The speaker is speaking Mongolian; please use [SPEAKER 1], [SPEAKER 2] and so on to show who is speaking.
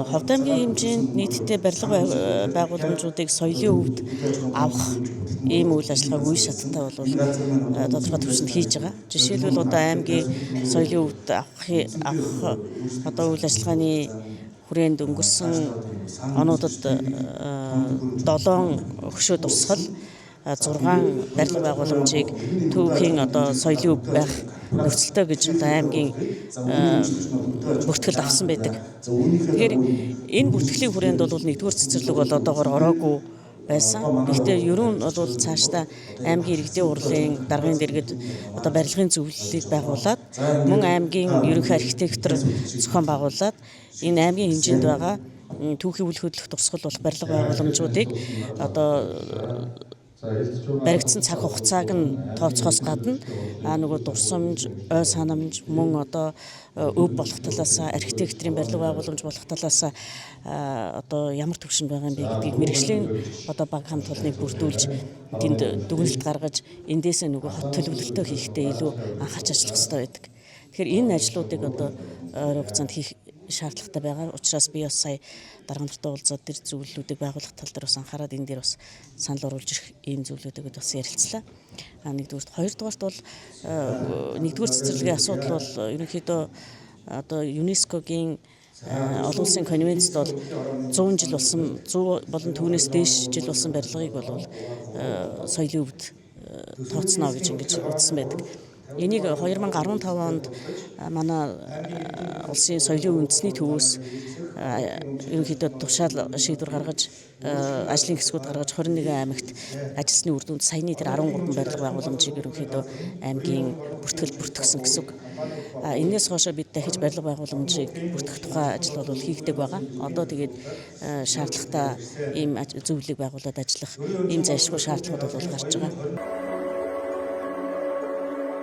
[SPEAKER 1] Ховд аймгийн хэмжээнд нийтдээ барилга байгууламжуудыг соёлын өвд авах ийм үйл ажиллагааг үе шаттай бол тодорхой төвшөнд хийж байгаа. Жишээлбэл одоо аймгийн соёлын өвд авах одоо үйл ажиллагааны хүрээнд өнгөрсөн онуудад 7 хөшөө тусгал 6 барилга байгууламжийг түүхийн одоо соёлын өв байх нөхцөлтэй гэж одоо аймгийн бүртгэл авсан байдаг. Тэгэхээр энэ бүртгэлийн хүрээнд бол нэгдүгээр цэцэрлэг бол одоогоор ороогүй байсан. Гэхдээ ерөн нь бол цаашдаа аймгийн иргэдийн урлын даргын дэргэд одоо барилгын зөвлөлийг байгуулад мөн аймгийн ерөнхий архитектор зохион байгуулад энэ аймгийн хэмжээнд байгаа түүхийн үйл хөдлөх тусгал болох барилга байгууламжуудыг одоо баригдсан цаг хугацааг нь тооцохоос гадна нөгөө дурсамж, ой санамж мөн одоо өв болох талаас архитекторын барилга байгууламж болох талаас одоо ямар төвшөнд байгаа юм бэ гэдгийг мэргэжлийн одоо баг хамт олныг бүрдүүлж тэнд дүгнэлт гаргаж эндээсээ нөгөө хот төлөвлөлтөө хийхдээ илүү анхаарч ажиллах хэрэгтэй байдаг. Тэгэхээр энэ ажлуудыг одоо ойр хугацаанд хийх шаардлагатай байгаа. Учраас би бас сая дарга нартай уулзаад тэр зөвлөлүүдийг байгуулах тал дээр бас анхаарал энэ дээр бас санал оруулж ирэх ийм зөвлөлүүдийг бас ярилцлаа. Нэгдүгээрт, хоёрдугаарт бол нэгдүгээр цэцэрлэгийн асуудал бол ерөнхийдөө одоо ЮНЕСКОгийн олон улсын конвенцэд бол 100 жил болсон 100 болон түүнээс дээш жил болсон барилгыг бол соёлын өвд тооцно гэж ингэж үзсэн байдаг. Энийг 2015 онд манай улсын соёлын үндэсний төвөөс ерөнхийдөө тушаал шийдвэр гаргаж ажлын хэсгүүд гаргаж 21 аймагт ажилсны үр дүнд саяны тэр 13 барилга байгууламжийг ерөнхийдөө аймгийн бүртгэл бүртгэсэн гэсэн үг. Энээс хойш бид дахиж барилга байгууламжийг бүртгэх тухай ажил бол хийгдэг байгаа. Одоо тэгээд шаардлагатай ийм зөвлөлийг байгуулад ажиллах ийм зайлшгүй шаардлагууд бол гарч байгаа.